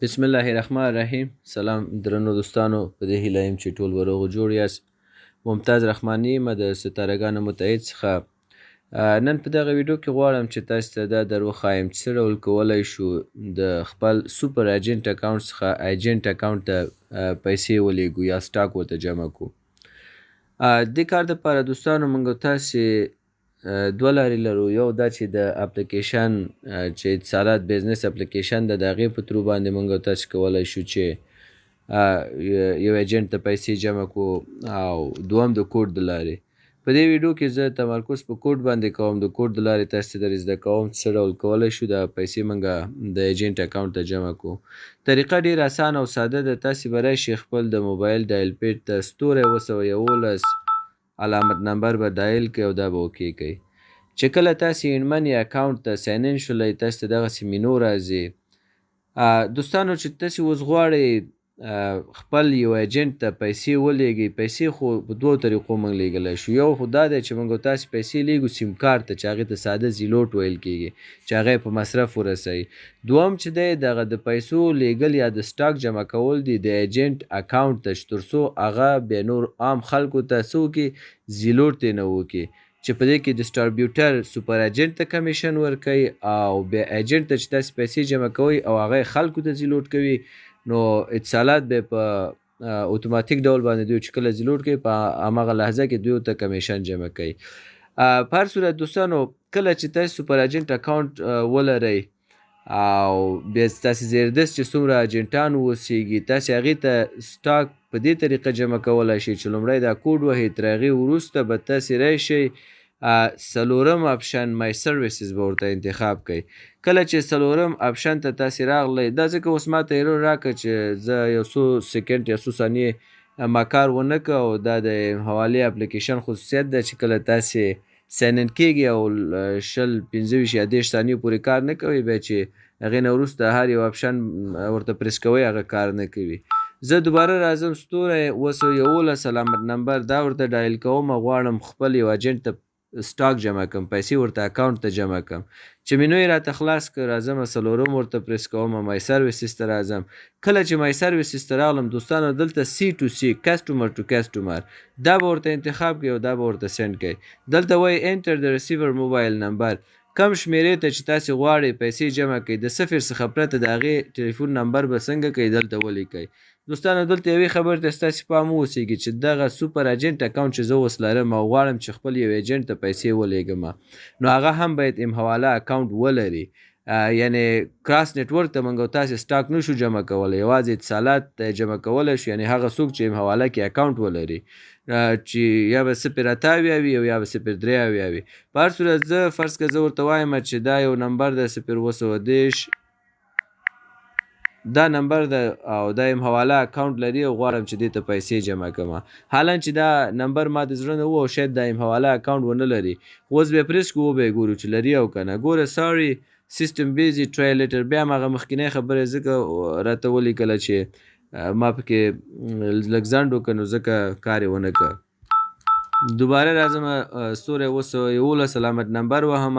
بسم الله الرحمن الرحیم. سلام درنو دوستانو، په دې هیله یم چې ټول به روغ جوړ یاست. ممتاز رحماني یم د ستارهګانو متحد څخه. نن په دغه ویډیو کې غواړم چې تاسو ته دا در وښایم چې څه ډول کولی شو د خپل سوپر ایجنټ اکاونټ څخه ایجنټ اکاونټ ته پیسې ولیږو یا سټاک ورته جمع کړو. دې کار دپاره دوستانو موږ او تاسې دوه لارې لرو. یو دا چې د اپلیکیشن چې اتصالات بزنس اپلیکیشن ده، د هغې په ترو باندې موږ او تاسې کولی شو چې یو ایجنټ ته پیسې جمع کړو، او دوم د کوډ د لارې. په دې ویډیو کې زه تمرکز په کوډ باندې کوم. د کوډ د لارې تاسې ته در زده کوم څه ډول کولی شو دا پیسې موږ د ایجنټ اکاونټ ته جمع کړو. طریقه ډېر اسانه او ساده ده. تاسې به راشئ خپل د موبایل ډایل پیډ ته *111 علامت نمبر به ډایل کړئ او دا به اوکې کوئ. چې کله تاسې انمني اکاونټ ته ساین ان شولئ، تاسې ته دغسې مینو راځي. دوستانو چې تاسې اوس غواړئ خپل یو ایجنټ ته پیسې ولیږئ، پیسې خو په دوو طریقو موږ لیږلی شو. یو خو دا دی چې موږ او تاسې پیسې لیږو سیم کارت ته، چې هغې ته ساده زیلوټ ویل کېږي، چې هغه یې په مصرف ورسوي. دوم چې دی دغه د پیسو لیږل یا د سټاک جمع کول دي د ایجنټ اکاونټ ته، چې تر څو هغه بیا نور عام خلکو ته څه وکړي، زیلوټ ترې نه وکړي، چې په دې کې ډسټریبیوټر سوپر ایجنټ ته کمیشن ورکوي، او بیا ایجنټ ته چې تاسې پیسې جمع کوئ او هغه یې خلکو ته زیلوټ کوي، نو اتصالات به په اتوماتیک ډول باندې دوی چې کله زیلوټ کوي په هماغه لحظه کې دوی ته کمیشن جمع کوي. په هر صورت دوستانو، کله چې تاسې سوپر ایجنټ اکاونټ ولرئ او بیا ستاسې زیردست چې څومره ایجنټان اوسیږي، تاسې هغې ته سټاک په دې طریقه جمع کولی شئ چې لومړی دا کوډ وهئ، تر هغې وروسته به تاسې راشئ څلورم اپشن مای سرویسز به ورته انتخاب کړئ. کله چې څلورم اپشن ته تاسې راغلی، دا ځکه اوس ماته ایرر راکړه چې زه یو څو سیکنډ یا څو ثانیې ما کار ونه کړ، او دا د حوالې اپلیکیشن خصوصیت ده چې کله تاسې ساین ان کېږي او 15 یا 30 ثانیو پورې کار نه کوي، بیا چې هغې نه وروسته هر یو اپشن ورته پریس کوئ هغه کار نه کوي. زه دوباره راځم *111 علامت نمبر دا ورته ډایل کوم، غواړم خپل یو ایجنټ ته سټاک جمع کړم، پیسې ورته اکاونټ ته جمع کړم. چې مینو یې راته خلاص کړ، راځم څلورم ورته پریس کوم، مای سرویسز ته راځم. کله چې مای سرویسز ته راغلم دوستانو، دلته C2C کسټمر ټو کسټمر دا به ورته انتخاب کړئ او دا به ورته سینډ کړئ. دلته وایي انټر د ریسیور موبایل نمبر، کم شمیرې ته چې تاسې غواړئ پیسې جمع کړئ د صفر څخه پرته د هغې ټلیفون نمبر به څنګه کوئ دلته ولیکئ. دوستانو دلته یوې خبرې ته ستاسې پام واوسیږي چې دغه سوپر ایجنټ اکاونټ چې زه اوس لرم او غواړم چې خپل یو ایجنټ ته پیسې ولیږم، نو هغه هم باید ام حواله اکاونټ ولري. یعنې کراس نیټورک ته موږ او تاسې سټاک نشو جمع کولی، یوازې اتصالات ته جمع کولی شو، یعنې هغه څوک چې ام حواله کې اکاونټ ولري، چې یا به 0.8 وي او یا به 0.3 وي. په هر صورت زه فرض کړه زه ورته وایم چې دا یو نمبر ده 0.110 دا نمبر ده او دا یم حواله اکاونټ لري او غواړم چې دې ته پیسې جمع کړم. حالا چې دا نمبر ما د زړه نه و او شاید دا یم حواله اکاونټ ونه لري، اوس بیا پریس کړو وبه یې ګورو چې لري او که نه. ګوره ساري سیسټم بیزي ټرای لیټر، بیا هم هغه مخکینی خبره ځکه راته ولیکله چې ما پکې لږ ځنډ وکړ، نو ځکه کار یې ونه کړ. دوباره راځم *111 علامت نمبر وهم.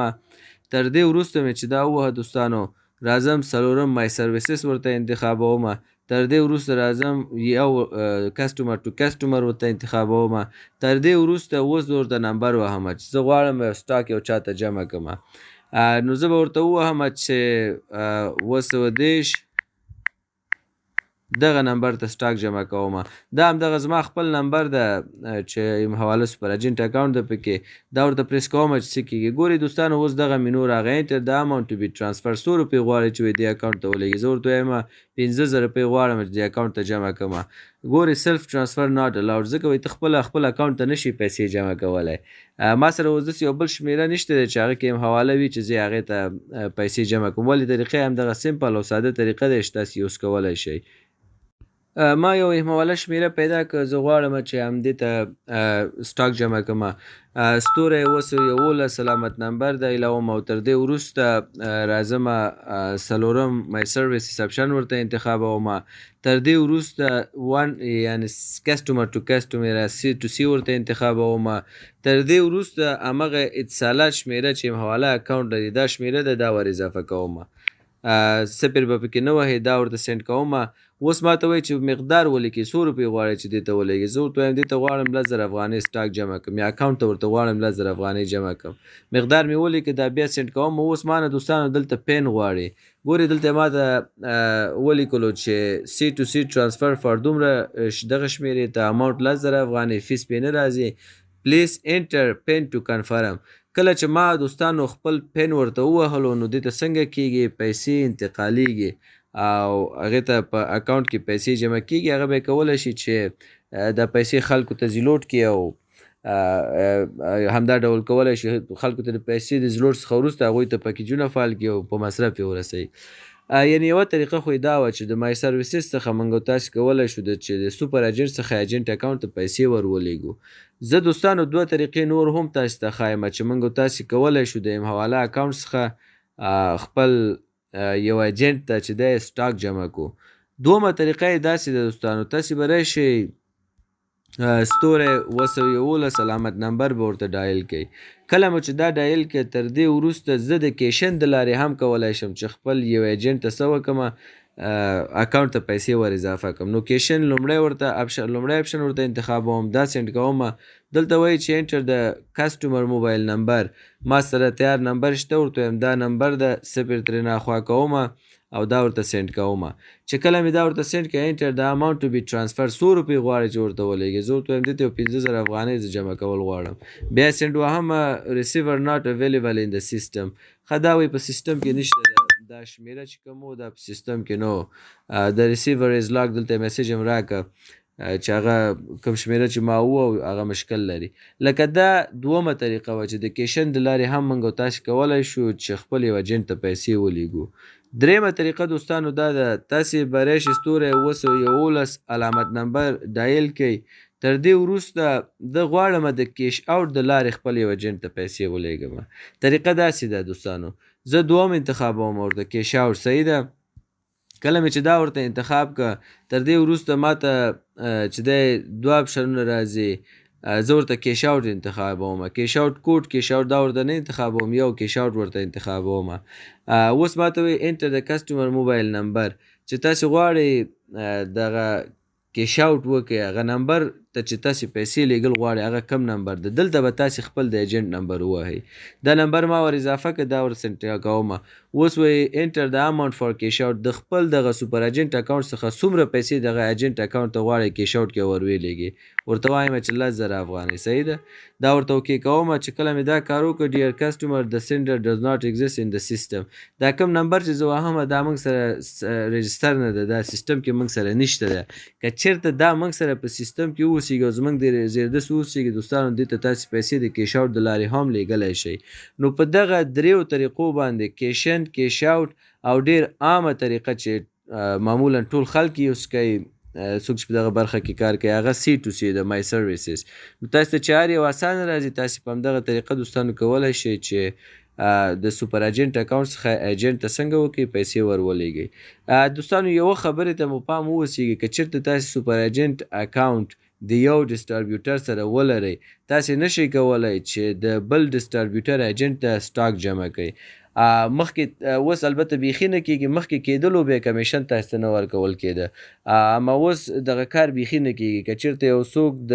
تر دې وروسته مې چې دا ووهه دوستانو، راځم څلورم مای سرویسز ورته انتخابوم. تر دې وروسته راځم یو کسټمر ټو کسټمر ورته انتخابوم. تر دې وروسته اوس ورته نمبر وهم چې زه غواړم سټاک یو چاته جمع کړم، نو زه به ورته ووهم چې 110 دغه نمبر ته سټاک جمع کوم. دا همدغه زما خپل نمبر ده چې یم حواله سوپر ایجنټ اکاونټ ده پکې، دا ورته پریس کوم چې څه کېږي. ګورئ دوستانو اوس دغه مینو راغی، انټر د اماونټ ټو بي ټرانسفر 100 روپۍ غواړئ چې دې اکاونټ ته ولګي، زه ورته وایم 15,000 روپۍ غواړم چې دې اکاونټ ته جمع کړم. ګورئ سلف ټرانسفر ناټ الاؤډ، ځکه وایي ته خپل اکاونټ ته نشي پیسې جمع کولی. ما سره اوس داسې یو بل شمیره نشته دی چې هغه کې یم حواله وي چې زه هغې ته پیسې جمع کوم. ولې طریقه یې همدغه سمپل او ساده طریقه ده چې تاسې یوز کولی شئ. ما یو یم حواله شمیره پیدا کړه، زه غواړم چې همدې ته سټاک جمع کړم. *111 علامت نمبر دایلوم او تر دې وروسته راځم څلورم مای سرویسز اپشن ورته انتخابوم. تر دې وروسته یعنې کسټمر ټو کسټمر C2C ورته انتخابوم. تر دې وروسته همغه اتصالات شمیره چې یم حواله اکاونټ لري دا شمیره ده، دا ور اضافه کوم. صفر به پکې نه وهي دا ورته سینډ کومه. اوس ماته وایي چې مقدار ولیکي 100 روپۍ غواړي چې دې ته ولېږي. زه ورته وایم دې ته غواړم 10,000 افغانۍ سټاک جمع کړم یا اکاونټ ته ورته غواړم 10,000 افغانۍ جمع کړم. مقدار مې ولیکه دا بیا سینډ کوم. اوس ما نه دوستانو دلته پین غواړي. ګورې دلته ما ته ولیکلو چې سی ټو سی ټرانسفر فار دومره دغه شمېرې ته اماونټ 10,000 افغانۍ فیس پې نه راځي. پلیز انټر پین ټو کنفرم. کله چې ما دوستانو خپل پین ورته ووهلو نو دې ته څنګه کېږي پیسې انتقالېږي او هغې ته په اکاونټ کې پیسې جمع کېږي. هغه به یې کولی شي چې دا پیسې خلکو ته زیلوټ کړي او همدا ډول کولی شي خلکو ته د پیسې د زیلوټ څخه وروسته هغوی ته پکیجونه فعال کړي او په مصرف یې ورسوي. یعنې یوه طریقه خو یې دا وه چې د مای سرویسز څخه موږ تاسې کولی شو چې د سوپر ایجنټ څخه ایجنټ اکاونټ ته پیسې ور ولېږو. زه دوستانو 2 طریقې نور هم تاسې ته ښایم چې موږ تاسې کولی شو د یم حواله اکاونټ څخه خپل یو ایجنټ ته چې دی سټاک جمع کړو. دومه طریقه یې داسې ده دوستانو، تاسې به راشئ *211 علامت نمبر به ورته ډایل کوئ. کله مو چې دا ډایل کړئ تر دې وروسته زه د کیشن د لارې هم کولی شم چې خپل یو ایجنټ ته څه وکړمه اکاونټ ته پیسې ور اضافه کړم. نو کیشن لومړی اپشن ورته انتخابوم، دا سینډ کومه. دلته وایي چې انټر د کسټمر موبایل نمبر. ما سره تیار نمبر شته، ورته وایم دا نمبر ده، 0 ترېنه خوا کومه او دا ورته سینډ کومه. چې کله مې دا ورته سینډ کړه انټر د اماونټ ټو بي ټرانسفر 100 روپۍ غواړي چې ورته ولېږي. زه ورته وایم دې ته یو 15,000 افغانۍ زه جمع کول غواړم. بیا سینډ وهمه ریسیور ناټ اویلیبل ان د سیسټم. ښه دا وایي په سیسټم کې نشته دا شمېره چې کوم و دا په سیسټم کې نه و. د ریسیور از لاک دلته میسیج هم راکړه چې هغه کوم شمېره چې ما ووه هغه مشکل لري. لکه دا دومه طریقه وه چې د کیشن د لارې هم موږ تاسې کولی شو چې خپل یو ایجنټ ته پیسې ولیږو. درېیمه طریقه دوستانو دا ده، تاسې به راشئ *211 علامت نمبر ډایل کړئ. تر دې وروسته زه غواړم د کیش اوټ د لارې خپل یو ایجنټ ته پیسې ولېږم. طریقه داسې ده دوستانو، زه دوم انتخابوم ورته کیش اوټ. صحیح ده. کله مې چې دا ورته انتخاب کړه تر دې وروسته ما ته چې دی 2 اپشنونه راځي. زه ورته کیش اوټ انتخابوم. کیش اوټ کوډ کیش اوټ دا ورته نه انتخابوم، یو کیش اوټ ورته انتخابوم. اوس ما ته وایي انټر د کسټمر موبایل نمبر. چې تاسې غواړئ دغه کیش اوټ وکړئ هغه نمبر ته چې تاسې پیسې لیږل غواړئ هغه کم نمبر ده، دلته به تاسې خپل د ایجنټ نمبر ووهئ. دا نمبر ما ور اضافه کړه دا ور سینډ کومه. اوس وایي انټر د اماونټ فار کیش اوټ. د خپل دغه سوپر ایجنټ اکاونټ څخه څومره پیسې دغه ایجنټ اکاونټ ته غواړئ کیش اوټ کې ور ولیږئ. ورته وایم چې 10,000 افغانۍ. صحیح ده. دا ورته اوکې کومه. چې کله مې دا کار وکړ ډیر کسټمر د سینډر ډز ناټ ایگزیست ان د سیسټم. دا کوم نمبر چې زه وهمه دا موږ سره رجسټر نه ده، دا سیسټم کې موږ سره نشته ده. که چېرته دا موږ سره په سیسټم کې واوسېږي او زموږ د زیردست واوسېږي دوستانو دې ته تاسې پیسې د کیش اوټ د لارې هم لیږلی شئ. نو په دغه دریو طریقو باندې کیشن، کیش اوټ او ډیر عامه طریقه چې معمولا ټول خلک یې یوز کوي څوک چې په دغه برخه کې کار کوي هغه سی ټو سی د مای سرویسز. نو تاسې ته چې هر یو اسانه راځي تاسې په همدغه طریقه دوستانو کولی شئ چې د سوپر ایجنټ اکاونټ څخه ایجنټ ته څنګه وکړئ پیسې ور ولېږئ. دوستانو یوه خبرې ته مو پام واوسېږي، که چېرته تاسې سوپر ایجنټ اکاونټ د یو ډسټریبیوټر سره ولرئ تاسې نشئ کولی چې د بل ډسټریبیوټر ایجنټ ته سټاک جمع کړئ. مخکې اوس البته بیخي نه کېږي، مخکې کېدلو بیا کمیشن تاسې ته نه ورکول کېده، اما اوس دغه کار بیخي نه کېږي. که چېرته یو څوک د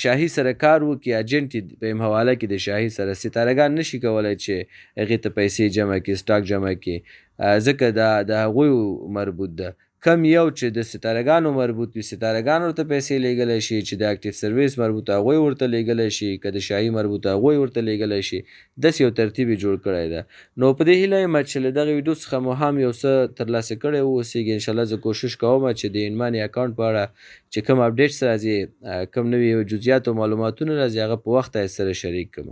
شاهي سره کار وکړي ایجنټ په یم حواله کې د شاهي سره ستارهګان نشي کولی چې هغې ته پیسې جمع کړي سټاک جمع کړي ځکه دا د هغوی مربوط ده. کم یو چې د ستارهګانو مربوط وي ستارهګان ورته پیسې لیږلی شي، چې د اکټیو سرویس مربوط هغوی ورته لیږلی شي، که د شاهي مربوط هغوی ورته لیږلی شي. داسې یو ترتیب یې جوړ کړی ده. نو په دې هیله یم چې له دغه ویډیو څخه مو هم یو څه ترلاسه کړی واوسېږي. انشاءالله زه کوشش کوم چې د انماني اکاونټ په اړه چې کوم اپډیټس راځي، کوم نوي جزئیات او معلوماتونه راځي هغه په وخت سره شریک کړم.